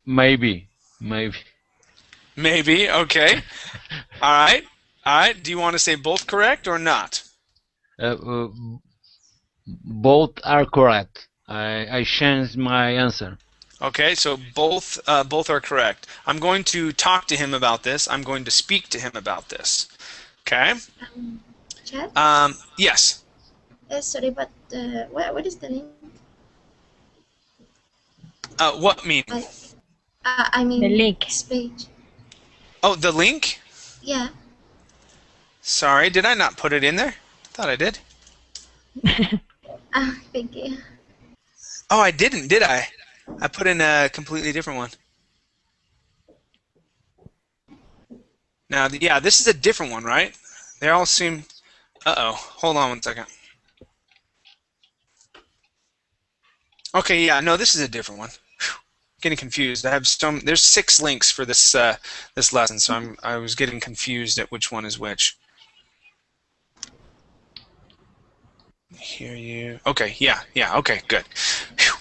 Speaker 5: Maybe.
Speaker 1: Maybe. Okay. All right. All right. Do you want to say both correct or not?
Speaker 5: Both are correct. I changed my answer.
Speaker 1: Okay, so both are correct. I'm going to talk to him about this. I'm going to speak to him about this. Okay.
Speaker 8: Chat?
Speaker 1: Yes.
Speaker 8: Sorry, but what is the link?
Speaker 1: What meaning?
Speaker 8: I mean
Speaker 2: The link.
Speaker 8: this page.
Speaker 1: Oh, the link?
Speaker 8: Yeah.
Speaker 1: Sorry, did I not put it in there? I thought I did.
Speaker 8: Thank you.
Speaker 1: Oh, I didn't, did I? I put in a completely different one. Now, yeah, this is a different one, right? They all seem... Uh-oh. Hold on one second. Okay, yeah, no, this is a different one. Whew. Getting confused. I have there's 6 links for this this lesson, so I was getting confused at which one is which. hear you. Okay, yeah, okay, good. Whew.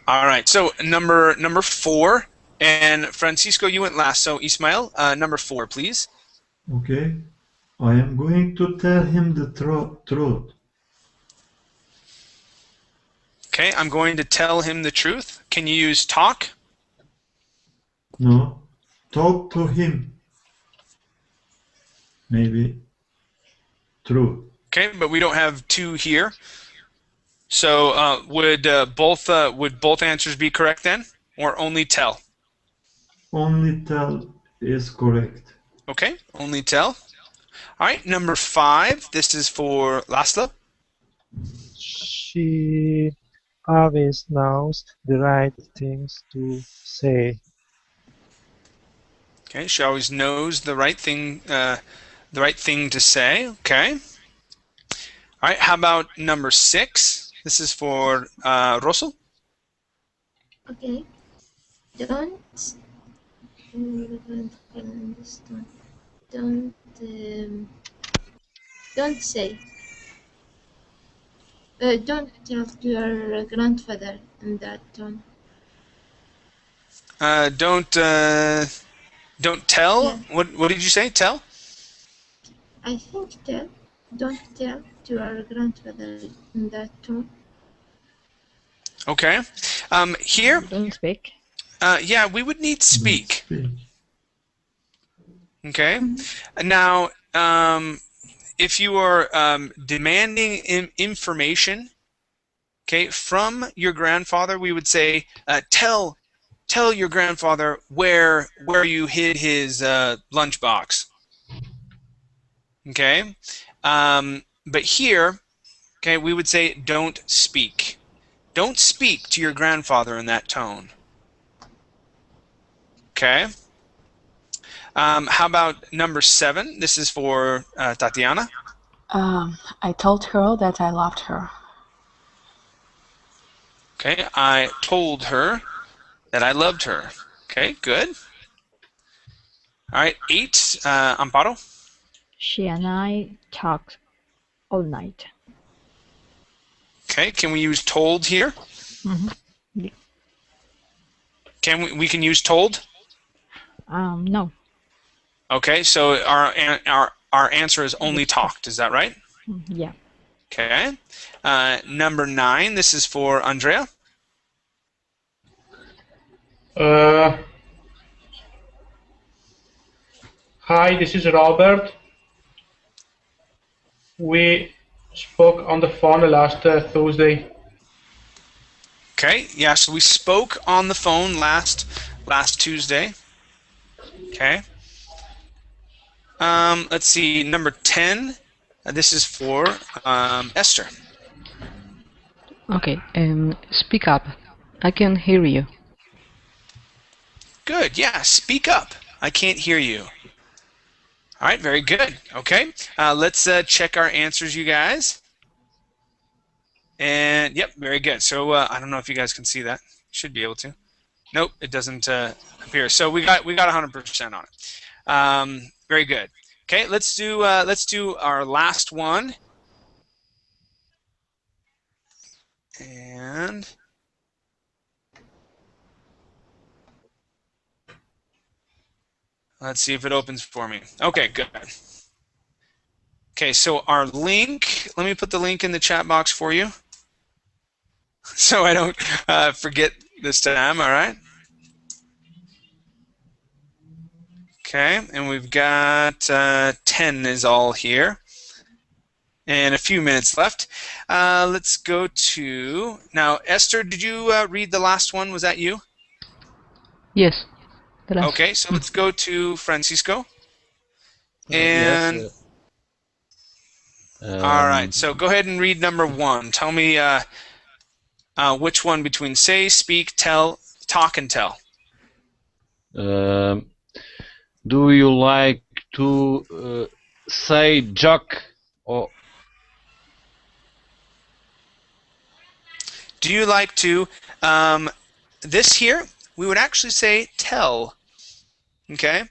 Speaker 1: All right, so number 4, and Francisco, you went last. So Ismael, number 4, please.
Speaker 11: Okay. I am going to tell him the truth.
Speaker 1: Okay, I'm going to tell him the truth. Can you use talk?
Speaker 11: No. Talk to him. Maybe. True.
Speaker 1: Okay, but we don't have two here. So would both answers be correct then, or only tell?
Speaker 11: Only tell is correct.
Speaker 1: Okay, only tell. All right, number 5. This is for Laszlo.
Speaker 6: She always knows the right things to say.
Speaker 1: Okay, she always knows the right thing to say. Okay. All right, how about number 6? This is for Russell.
Speaker 8: Okay. Don't understand. Don't say. Don't tell to your grandfather in that tone.
Speaker 1: Don't tell.
Speaker 8: Yeah.
Speaker 1: What did you say? Tell?
Speaker 8: I think tell. Don't tell to your grandfather in that tone.
Speaker 1: Okay. Here.
Speaker 2: Don't speak.
Speaker 1: Yeah, we would need speak. Okay.
Speaker 8: Mm-hmm.
Speaker 1: Now, if you are demanding information, okay, from your grandfather, we would say, tell your grandfather where you hid his lunchbox. Okay. But here, okay, we would say don't speak. Don't speak to your grandfather in that tone. Okay. How about number 7? This is for Tatiana.
Speaker 7: I told her that I loved her.
Speaker 1: Okay, I told her that I loved her. Okay, good. All right, 8, Amparo.
Speaker 2: She and I talked all night.
Speaker 1: Okay, can we use told here?
Speaker 2: Mm-hmm.
Speaker 1: Can we can use told?
Speaker 2: No.
Speaker 1: Okay, so our answer is only talked. Is that right?
Speaker 2: Yeah.
Speaker 1: Okay. Number 9. This is for Andrea.
Speaker 3: Hi, this is Robert. We spoke on the phone last Thursday.
Speaker 1: Okay. Yeah. So we spoke on the phone last Tuesday. Okay. Let's see. Number 10. This is for Esther.
Speaker 10: Okay. Speak up. I can hear you.
Speaker 1: Good. Yeah. Speak up. I can't hear you. All right. Very good. Okay. Let's check our answers, you guys. And yep, very good. So I don't know if you guys can see that. Should be able to. Nope, it doesn't appear. So we got 100% on it. Very good. Okay, let's do our last one. And let's see if it opens for me. Okay, good. Okay, so our link, let me put the link in the chat box for you so I don't forget this time, all right? Okay, and we've got 10 is all here. And a few minutes left. Let's go to... Now, Esther, did you read the last one? Was that you?
Speaker 10: Yes. The last.
Speaker 1: Okay, so let's go to Francisco. And...
Speaker 5: Yes.
Speaker 1: All right, so go ahead and read number 1. Tell me which one between say, speak, tell, talk, and tell.
Speaker 5: Do you like to say joke or
Speaker 1: Do you like to... this here, we would actually say tell. Okay?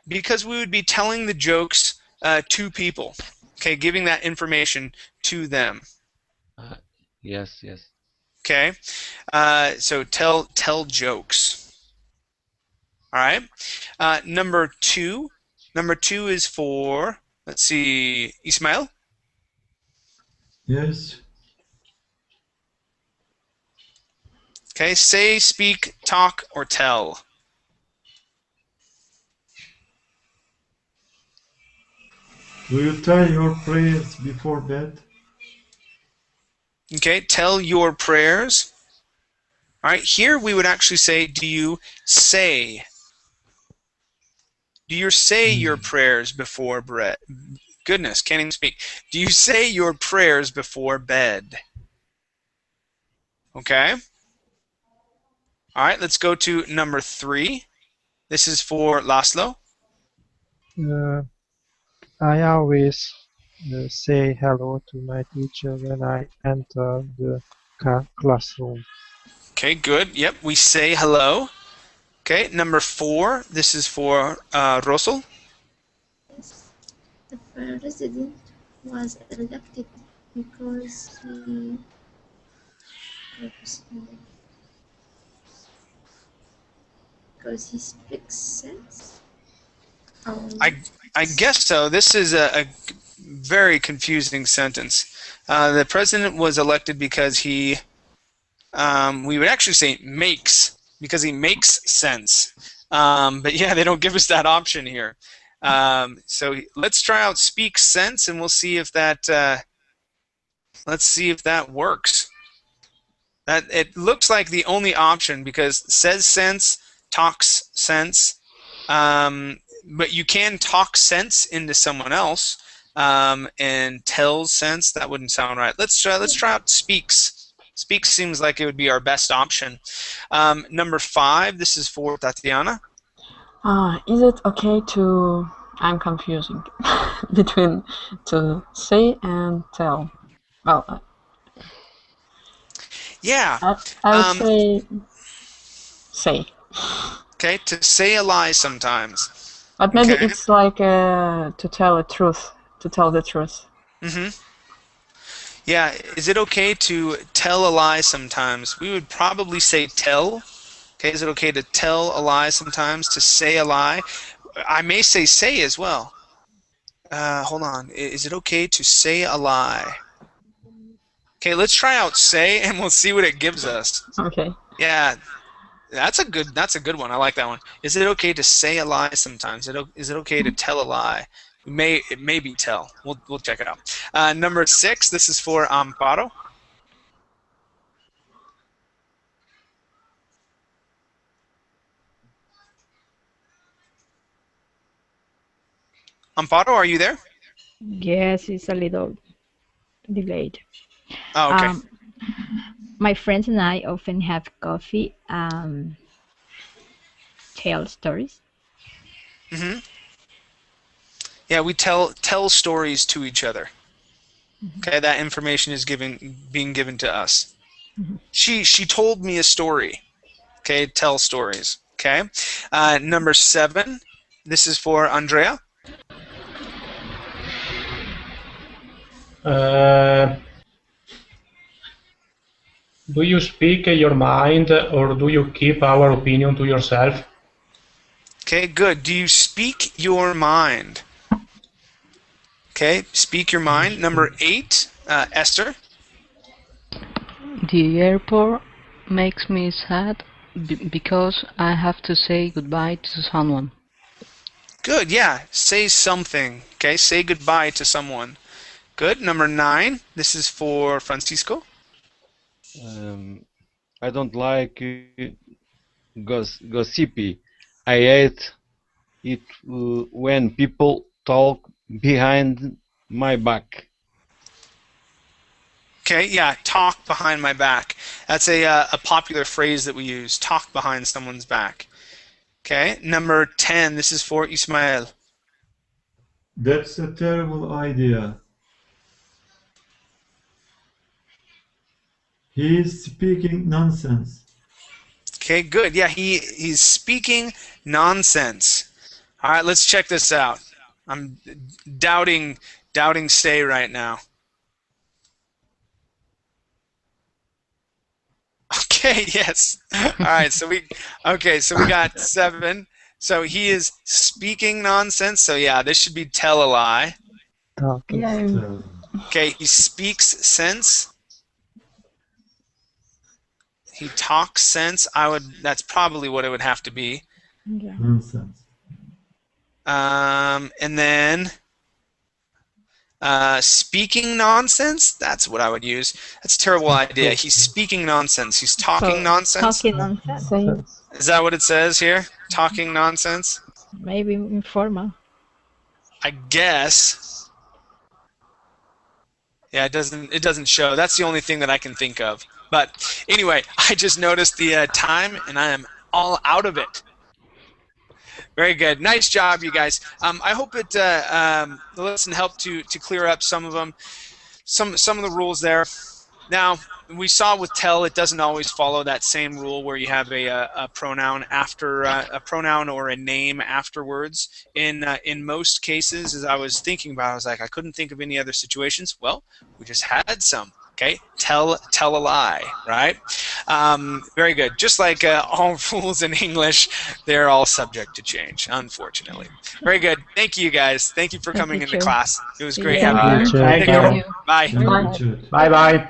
Speaker 1: Because we would be telling the jokes to people. Okay, giving that information to them.
Speaker 5: Yes, yes.
Speaker 1: Okay, so tell jokes. All right. Number two. Number two is for, let's see, Ismail.
Speaker 11: Yes.
Speaker 1: Okay, say, speak, talk, or tell.
Speaker 11: Do you tell your prayers before bed?
Speaker 1: Okay, tell your prayers. All right, here we would actually say, do you say? Do you say your prayers before bed? Goodness, can't even speak. Do you say your prayers before bed? Okay. All right, let's go to number three. This is for Laszlo.
Speaker 6: I always say hello to my teacher when I enter the classroom.
Speaker 1: Okay, good. Yep, we say hello. Okay, number four. This is for Rosal.
Speaker 8: Yes. The president was elected because he speaks sense.
Speaker 1: I guess so. This is a very confusing sentence. The president was elected because he, we would actually say makes, because he makes sense. But yeah, they don't give us that option here. So let's try out speak sense, and we'll see if that works. That it looks like the only option, because says sense, talks sense, but you can talk sense into someone else, and tells sense. That wouldn't sound right. Let's try out speaks. Speaks seems like it would be our best option. Number five. This is for Tatiana.
Speaker 7: Is it okay to... I'm confusing between to say and tell. Well,
Speaker 1: Yeah.
Speaker 7: I would say.
Speaker 1: Okay, to say a lie sometimes.
Speaker 7: But maybe it's like to tell the truth. To tell the truth.
Speaker 1: Mm-hmm. Yeah, is it okay to tell a lie sometimes? We would probably say tell. Okay, is it okay to tell a lie sometimes? To say a lie? I may say as well. Hold on. Is it okay to say a lie? Okay, let's try out say, and we'll see what it gives us.
Speaker 7: Okay.
Speaker 1: Yeah, that's a good one. I like that one. Is it okay to say a lie sometimes? Is it okay to tell a lie? It may be tell. We'll check it out. Number six. This is for Amparo. Amparo, are you there?
Speaker 2: Yes, it's a little delayed.
Speaker 1: Oh, okay.
Speaker 2: My friends and I often have coffee, tell stories.
Speaker 1: Mm-hmm. Yeah, we tell stories to each other. Okay, that information is being given to us. She told me a story. Okay, tell stories. Okay, number seven. This is for Andrea.
Speaker 3: Do you speak your mind, or do you keep our opinion to yourself?
Speaker 1: Okay, good. Do you speak your mind? Okay, speak your mind. Number eight, Esther.
Speaker 10: The airport makes me sad because I have to say goodbye to someone.
Speaker 1: Good, yeah. Say something. Okay, say goodbye to someone. Good. Number nine. This is for Francisco.
Speaker 5: I don't like gossipy. I hate it when people talk behind my back.
Speaker 1: Okay, yeah, talk behind my back. That's a popular phrase that we use. Talk behind someone's back. Okay, number 10. This is for Ismael.
Speaker 11: That's a terrible idea. He is speaking nonsense.
Speaker 1: Okay, good. Yeah, he's speaking nonsense. All right, let's check this out. I'm doubting doubting say right now? Okay, yes. All right, so we got 7. So he is speaking nonsense. So yeah, this should be tell a lie.
Speaker 6: Talking.
Speaker 2: Yeah.
Speaker 1: Okay, he speaks sense. He talks sense. That's probably what it would have to be.
Speaker 2: Yeah.
Speaker 11: Nonsense.
Speaker 1: And then speaking nonsense. That's what I would use. That's a terrible idea. He's speaking nonsense. He's talking nonsense.
Speaker 2: Talking nonsense.
Speaker 1: Is that what it says here? Talking nonsense?
Speaker 2: Maybe informal.
Speaker 1: I guess. Yeah, it doesn't show. That's the only thing that I can think of. But anyway, I just noticed the time, and I am all out of it. Very good. Nice job, you guys. I hope the lesson helped to clear up some of them, some of the rules there. Now, we saw with tell, it doesn't always follow that same rule where you have a pronoun after a pronoun or a name afterwards. In most cases, as I was thinking about, I was like, I couldn't think of any other situations. Well, we just had some. Okay, tell a lie, right? Very good. Just like all rules in English, they're all subject to change, unfortunately. Very good. Thank you, guys. Thank you for coming into class. It was great having you.
Speaker 3: Thank you.
Speaker 1: Bye.
Speaker 11: Thank you.
Speaker 3: Bye bye.